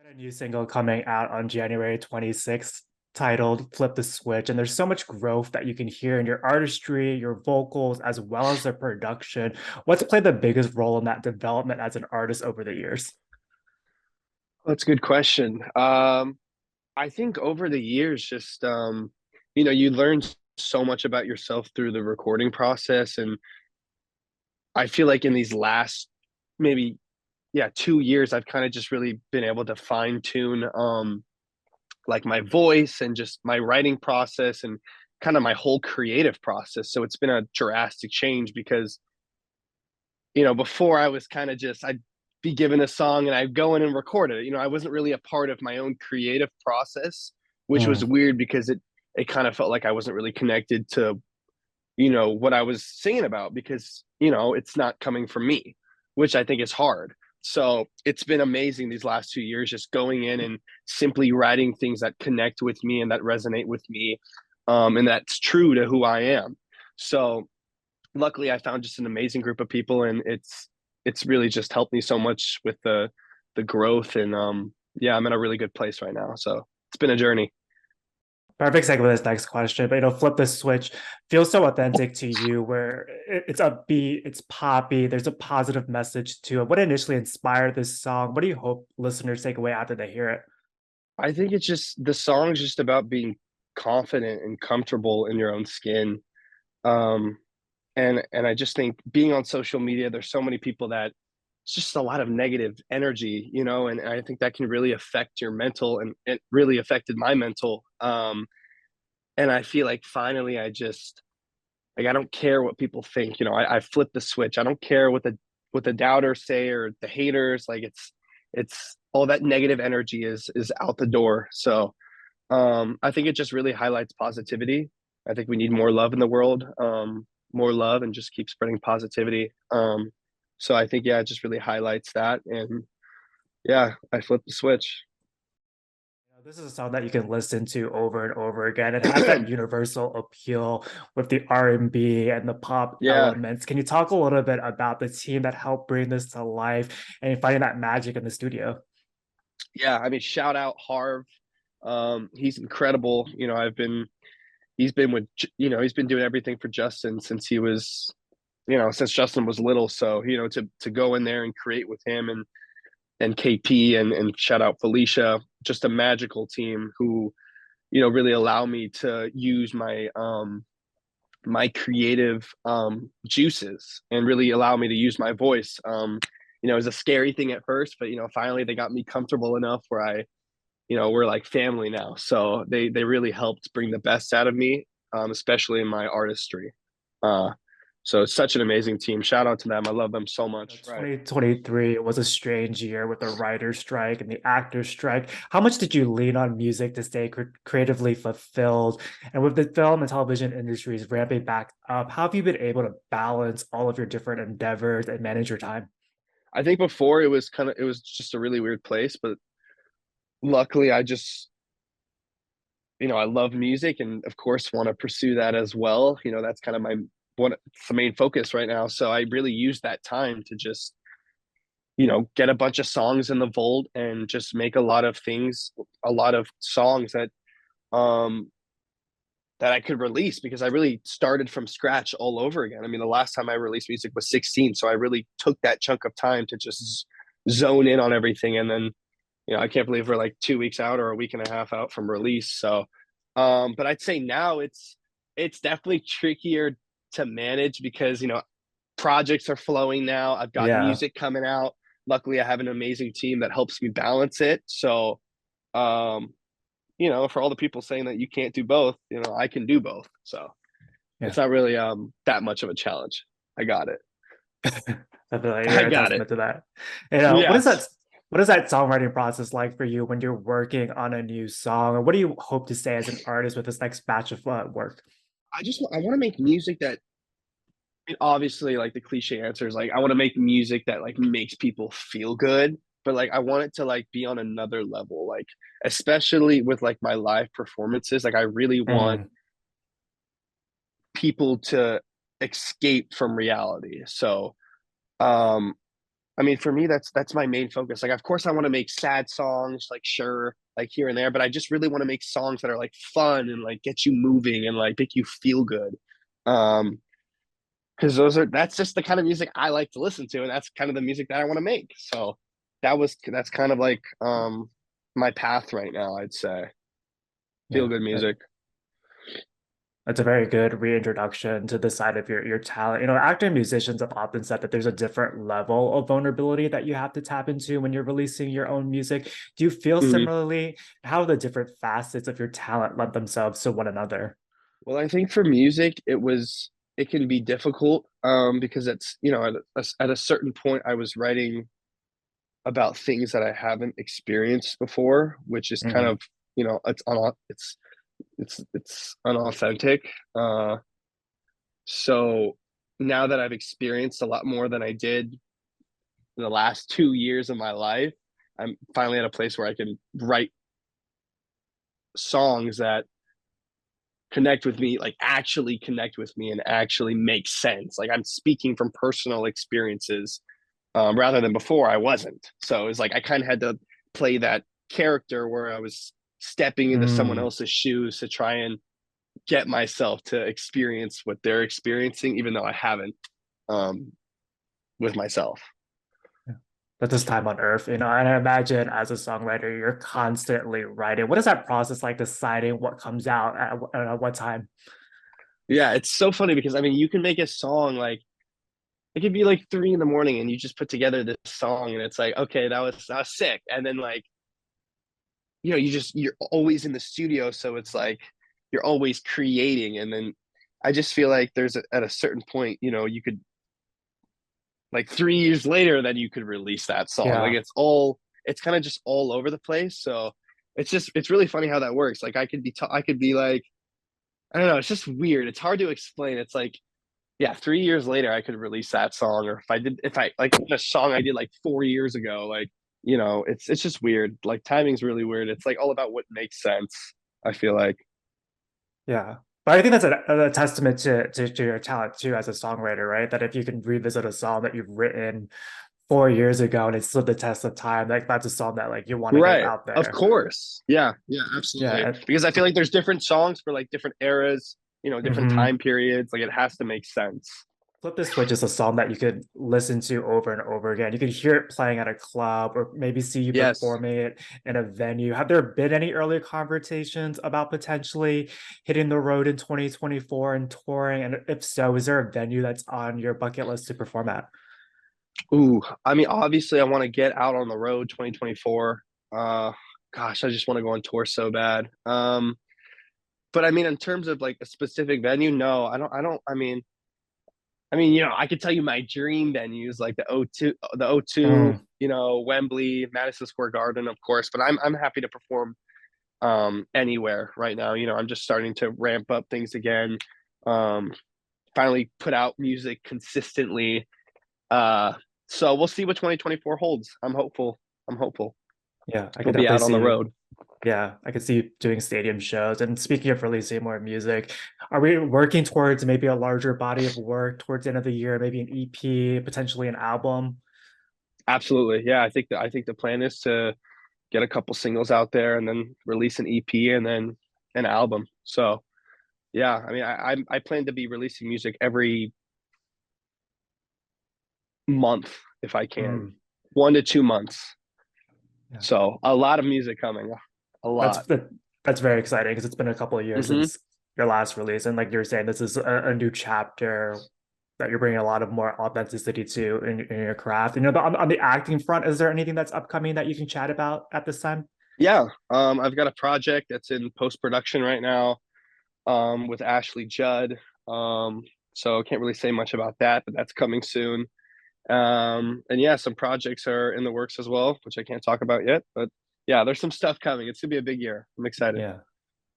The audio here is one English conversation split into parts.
A new single coming out on January 26th titled Flip the Switch. And there's so much growth that you can hear in your artistry, your vocals, as well as the production. What's played the biggest role in that development as an artist over the years? That's a good question. I think over the years, just you learn so much about yourself through the recording process, and I feel like in these last maybe 2 years, I've kind of just really been able to fine tune like my voice and just my writing process and kind of my whole creative process. So it's been a drastic change because before I was kind of just I'd be given a song and I'd go in and record it. I wasn't really a part of my own creative process, which Mm. was weird because it kind of felt like I wasn't really connected to what I was singing about because it's not coming from me, which I think is hard. So it's been amazing these last 2 years just going in and simply writing things that connect with me and that resonate with me, and that's true to who I am. So luckily I found just an amazing group of people, and it's really just helped me so much with the growth, and yeah, I'm in a really good place right now. So it's been a journey. Perfect segue with this next question, but Flip the Switch feels so authentic to you, where it's upbeat, it's poppy, there's a positive message to it. What initially inspired this song? What do you hope listeners take away after they hear it? I think it's just the song's just about being confident and comfortable in your own skin. Um, and I just think being on social media, there's so many people that it's just a lot of negative energy, and I think that can really affect your mental, and it really affected my mental. And I feel like finally I don't care what people think. I flipped the switch. I don't care what the doubters say or the haters. Like it's all that negative energy is out the door. So I think it just really highlights positivity. I think we need more love in the world, more love, and just keep spreading positivity. So I think yeah, it just really highlights that, and yeah, I flipped the switch. This is a song that you can listen to over and over again. It has that universal appeal with the R&B and the pop Yeah, elements. Can you talk a little bit about the team that helped bring this to life and finding that magic in the studio? yeah. I mean, shout out Harv. He's incredible. He's been with he's been doing everything for Justin since he was since Justin was little. So to go in there and create with him and KP, and shout out Felicia, just a magical team who really allow me to use my creative juices and really allow me to use my voice. It was a scary thing at first, but finally they got me comfortable enough where we're like family now. So they really helped bring the best out of me, especially in my artistry. Uh, so it's such an amazing team. Shout out to them. I love them so much. Right. 2023 was a strange year with the writer's strike and the actor's strike. How much did you lean on music to stay creatively fulfilled? And with the film and television industries ramping back up, how have you been able to balance all of your different endeavors and manage your time? I think before it was just a really weird place, but luckily I just I love music, and of course want to pursue that as well. That's kind of my one it's the main focus right now. So I really use that time to just get a bunch of songs in the vault and just make a lot of songs um that I could release, because I really started from scratch all over again. I mean, the last time I released music was 16, so I really took that chunk of time to just zone in on everything. And then I can't believe we're like 2 weeks out or a week and a half out from release. So but I'd say now it's definitely trickier to manage because projects are flowing now. I've got Yeah. music coming out. Luckily I have an amazing team that helps me balance it. So um for all the people saying that you can't do both, I can do both. So Yeah. it's not really that much of a challenge. I got it. Definitely, I you're a got it. testament to that. Yes. What is that songwriting process like for you when you're working on a new song? Or what do you hope to say as an artist with this next batch of work? I want to make music that, obviously, like the cliche answer is like I want to make music that like makes people feel good, but like I want it to like be on another level, like especially with like my live performances. Like I really want Mm. people to escape from reality. So um I mean, for me, that's my main focus. Like, of course, I want to make sad songs, like sure, like here and there, but I just really want to make songs that are like fun and like get you moving and like make you feel good. Because that's just the kind of music I like to listen to, and that's kind of the music that I want to make. So that's kind of like my path right now, I'd say. Feel Yeah, good music. that's a very good reintroduction to the side of your talent. You know, actor and musicians have often said that there's a different level of vulnerability that you have to tap into when you're releasing your own music. Do you feel Mhm. similarly? How the different facets of your talent lend themselves to one another? Well, I think for music, it can be difficult because it's at a certain point I was writing about things that I haven't experienced before, which is kind Mm, of it's unauthentic. So now that I've experienced a lot more than I did in the last 2 years of my life, I'm finally at a place where I can write songs that connect with me, like actually connect with me and actually make sense. Like I'm speaking from personal experiences rather than before I wasn't. So it's like I kind of had to play that character where I was stepping into someone mm. else's shoes to try and get myself to experience what they're experiencing, even though I haven't um, with myself. But this time on Earth, you know, and I imagine as a songwriter, you're constantly writing. What is that process like deciding what comes out at what time? Yeah, it's so funny because I mean, you can make a song like it could be like 3 in the morning and you just put together this song and it's like, okay, that was sick. And then like, you're always in the studio, so it's like you're always creating. And then I just feel like at a certain point, you could like 3 years later, then you could release that song. Like Yeah, it's kind of just all over the place. So it's really funny how that works. Like I could be like, I don't know, it's just weird. It's hard to explain. It's like, yeah, 3 years later, I could release that song. Or if I like a song I did like 4 years ago, like, it's just weird. Like timing's really weird. It's like all about what makes sense, I feel like. yeah. But I think that's a testament to your talent too as a songwriter, right? That if you can revisit a song that you've written 4 years ago and it stood the test of time, like that's a song that like you want to get Right. out Of there. course. Yeah. Yeah, Yeah. absolutely. Because I feel like there's different songs for like different eras, different Mhm. time periods. Like it has to make sense. Flip the Switch is a song that you could listen to over and over again. You could hear it playing at a club or maybe see you Yes. performing it in a venue. Have there been any early conversations about potentially hitting the road in 2024 and touring? And if so, is there a venue that's on your bucket list to perform at? Ooh, I mean, obviously I want to get out on the road 2024. Gosh, I just want to go on tour so bad. But I mean, in terms of like a specific venue, no, I mean, I could tell you my dream venues like the O2, Mm, Wembley, Madison Square Garden, of course, but I'm happy to perform anywhere right now. I'm just starting to ramp up things again. Um Finally put out music consistently. Uh so we'll see what 2024 holds. I'm hopeful. I'm hopeful. yeah, I We'll could be definitely out on the see. road. Yeah, I could see you doing stadium shows. And speaking of releasing more music, are we working towards maybe a larger body of work towards the end of the year, maybe an EP, potentially an album? Absolutely. Yeah, I think the plan is to get a couple singles out there and then release an EP and then an album. So yeah, I mean, I plan to be releasing music every month if I can, Mm, 1 to 2 months. yeah. So a lot of music coming, a That's lot. that, that's very exciting because it's been a couple of years Hmm. since your last release, and like you're saying, this is a new chapter that you're bringing a lot of more authenticity to in your craft. And, on the acting front, is there anything that's upcoming that you can chat about at this time? Yeah, I've got a project that's in post production right now, with Ashley Judd. Um, so can't really say much about that, but that's coming soon. And yeah, some projects are in the works as well, which I can't talk about yet. But yeah, there's some stuff coming. It's gonna be a big year. I'm excited. Yeah.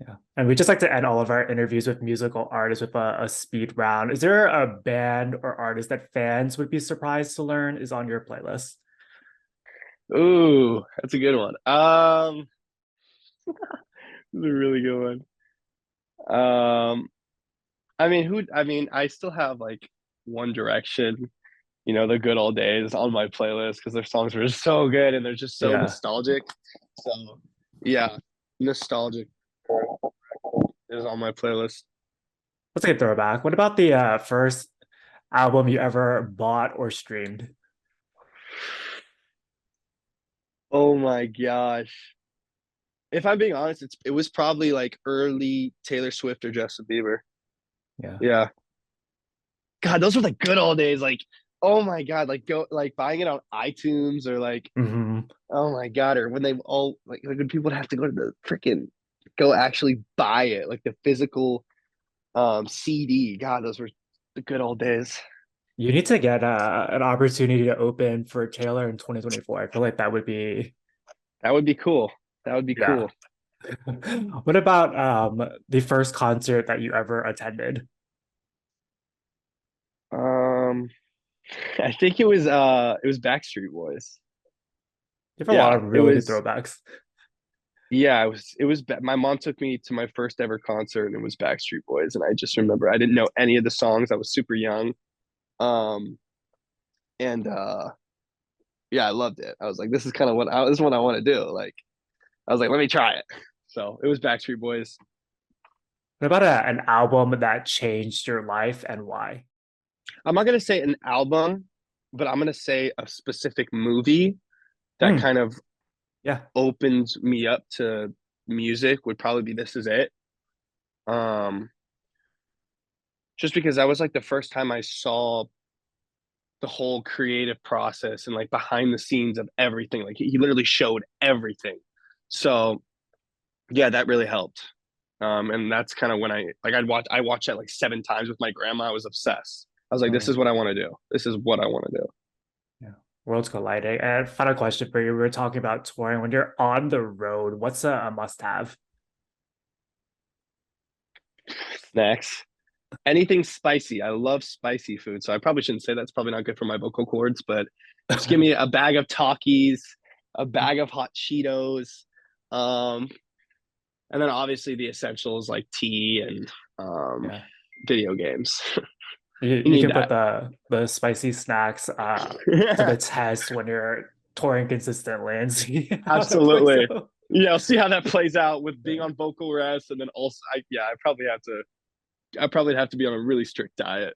Yeah. And we just like to end all of our interviews with musical artists with a speed round. Is there a band or artist that fans would be surprised to learn is on your playlist? Ooh, that's a good one. This is a really good one. I mean, I still have like One Direction. the good old days on my playlist because their songs were just so good and they're just so Yeah. nostalgic. So yeah, nostalgic is on my playlist. Let's get throwback. What about the first album you ever bought or streamed? Oh my gosh. If I'm being honest, it was probably like early Taylor Swift or Justin Bieber. Yeah. Yeah. God, those were the good old days. Like, oh my God, like go like buying it on iTunes or like, Hmm. oh my God, or when they all like when people would have to go to the freaking go actually buy it, like the physical CD. God, those were the good old days. You need to get an opportunity to open for Taylor in 2024. I feel like that would be, That would be cool. That would be yeah. cool. What about the first concert that you ever attended? Um, I think it was Backstreet Boys. You have a lot Yeah, of it really good was throwbacks. yeah, my mom took me to my first ever concert and it was Backstreet Boys and I just remember I didn't know any of the songs. I was super young. Um and yeah, I loved it. I was like, this is what I want to do. Like I was like, let me try it. So it was Backstreet Boys. What about an album that changed your life and why? I'm not gonna say an album, but I'm gonna say a specific movie that Hmm. kind of Yeah. opened me up to music would probably be This Is It. Um, just because that was like the first time I saw the whole creative process and like behind the scenes of everything. Like he literally showed everything. So yeah, that really helped. And that's kind of when I watched that like 7 times with my grandma. I was obsessed. I was like, this Hmm. is what I want to do. This is what I want to do. Yeah. Worlds colliding. And final question for you. We were talking about touring. When you're on the road, what's a must-have? Snacks. Anything spicy. I love spicy food. So I probably shouldn't say that's probably not good for my vocal cords, but just give me a bag of Takis, a bag of hot Cheetos, um, and then obviously the essentials like tea and Yeah. video games. You, You you need can put that. the spicy snacks to the test when you're touring consistently and see how that plays Absolutely. out. Yeah, I'll see how that plays out with being on vocal rest, and then also, I probably have to be on a really strict diet.